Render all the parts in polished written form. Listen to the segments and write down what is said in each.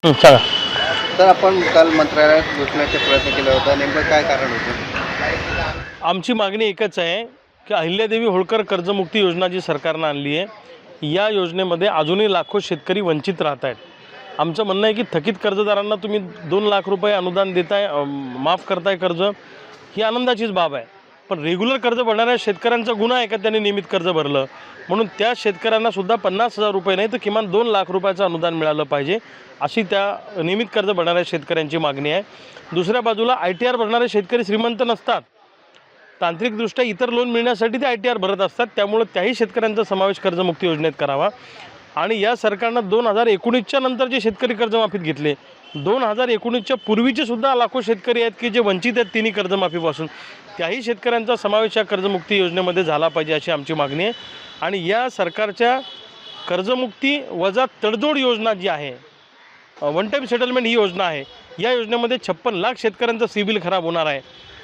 सांगा. तर आपण काल मंत्रालयात घोषणाचे प्रयत्न केला होता. नेमकं काय कारण होतं? आमची मागणी एकच आहे की अहिल्यादेवी होळकर कर्जमुक्ती योजना जी सरकारनं आणली आहे, या योजनेमध्ये अजूनही लाखो शेतकरी वंचित राहत आहेत. आमचं म्हणणं आहे की थकीत कर्जदारांना तुम्ही 2 लाख रुपये अनुदान देताय, माफ करताय कर्ज, ही आनंदाचीच बाब आहे. पण रेग्युलर कर्ज भरणाऱ्या शेतकऱ्यांचा गुन्हा आहे का त्यांनी नियमित कर्ज भरलं, म्हणून त्या शेतकऱ्यांनासुद्धा 50,000 रुपये नाही तर किमान 2 लाख रुपयाचं अनुदान मिळालं पाहिजे, अशी त्या नियमित कर्ज भरणाऱ्या शेतकऱ्यांची मागणी आहे. दुसऱ्या बाजूला ITR भरणारे शेतकरी श्रीमंत नसतात. तांत्रिकदृष्ट्या इतर लोन मिळण्यासाठी ते ITR भरत असतात. त्यामुळे त्याही शेतकऱ्यांचा समावेश कर्जमुक्ती योजनेत करावा. आणि या सरकारनं 2019च्या नंतर जे शेतकरी कर्जमाफीत घेतले, 2019च्या पूर्वीचे सुद्धा लाखो शेतकरी आहेत की जे वंचित आहेत तिन्ही कर्जमाफीपासून, त्याही शेतकऱ्यांचा समावेश या कर्जमुक्ती योजनेमध्ये झाला पाहिजे अशी आमची मागणी आहे. आणि या सरकारच्या कर्जमुक्ती वजा तडजोड योजना जी आहे, वन टाईम सेटलमेंट ही योजना आहे, या योजनेमध्ये 56 लाख शेतकऱ्यांचा सिबिल खराब होणार आहे.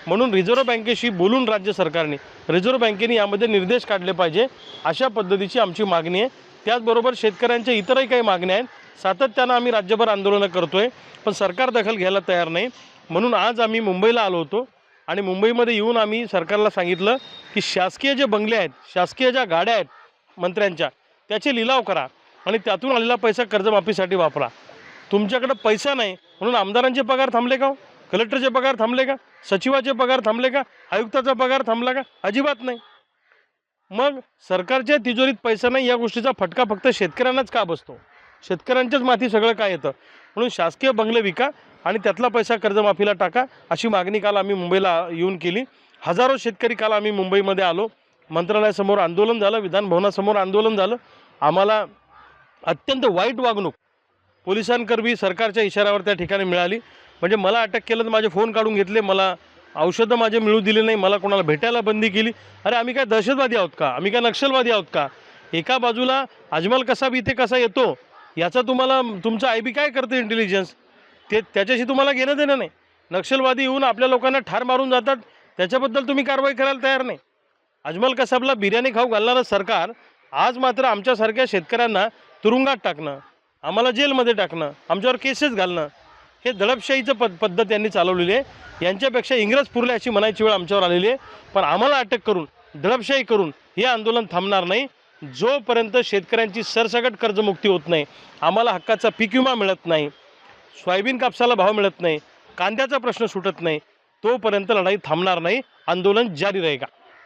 म्हणून रिझर्व्ह बँकेशी बोलून राज्य सरकारने, रिझर्व्ह बँकेने यामध्ये निर्देश काढले पाहिजे, अशा पद्धतीची आमची मागणी आहे. त्याचबरोबर शेतकऱ्यांच्या इतरही काही मागण्या आहेत. सातत्यानं आम्ही राज्यभर आंदोलनं करतो आहे, पण सरकार दखल घ्यायला तयार नाही. म्हणून आज आम्ही मुंबईला आलो होतो आणि मुंबईमध्ये येऊन आम्ही सरकारला सांगितलं की शासकीय जे बंगले आहेत, शासकीय ज्या गाड्या आहेत मंत्र्यांच्या, त्याचे लिलाव करा आणि त्यातून आलेला पैसा कर्जमाफीसाठी वापरा. तुमच्याकडे पैसा नाही म्हणून आमदारांचे पगार थांबले का? कलेक्टरचे पगार थांबले का? सचिवाचे पगार थांबले का? आयुक्ताचा पगार थांबला का? अजिबात नाही. मग सरकारच्या तिजोरीत पैसा नाही या गोष्टीचा फटका फक्त शेतकऱ्यांनाच का बसतो? शेतकऱ्यांच्याच माथी सगळं काय येतं. म्हणून शासकीय बंगले विका आणि त्यातला पैसा कर्जमाफीला टाका, अशी मागणी काल आम्ही मुंबईला येऊन केली. हजारो शेतकरी काल आम्ही मुंबईमध्ये आलो. मंत्रालयासमोर आंदोलन झालं, विधानभवनासमोर आंदोलन झालं. आम्हाला अत्यंत वाईट वागणूक पोलिसांकरवी सरकारच्या इशाऱ्यावर त्या ठिकाणी मिळाली. म्हणजे मला अटक केलं तर माझे फोन काढून घेतले, मला औषधं माझे मिळू दिले नाही, मला कोणाला भेटायला बंदी केली. अरे आम्ही काय दहशतवादी आहोत का? आम्ही काय नक्षलवादी आहोत का? एका बाजूला अजमल कसाब इथे कसा येतो याचा तुम्हाला तुमचं IB काय करतं इंटेलिजन्स, त्याच्याशी तुम्हाला घेणं देणं नाही. नक्षलवादी येऊन आपल्या लोकांना ठार मारून जातात, त्याच्याबद्दल तुम्ही कारवाई करायला तयार नाही. अजमल कसाबला बिर्याणी खाऊ घालणारं सरकार आज मात्र आमच्यासारख्या शेतकऱ्यांना तुरुंगात टाकणं, आम्हाला जेलमध्ये टाकणं, आमच्यावर केसेस घालणं, हे दडपशाहीचं पद्धत यांनी चालवलेली आहे. यांच्यापेक्षा इंग्रज पुरले अशी म्हणायची वेळ आमच्यावर आलेली आहे. पण आम्हाला अटक करून, दडपशाही करून हे आंदोलन थांबणार नाही. जोपर्यंत शेतकऱ्यांची सरसकट कर्जमुक्ती होत नाही, आम्हाला हक्काचा पीक विमा मिळत नाही, सोयाबीन कापसाला भाव मिळत नाही, कांद्याचा प्रश्न सुटत नाही, तोपर्यंत लढाई थांबणार नाही. आंदोलन जारी रहेगा.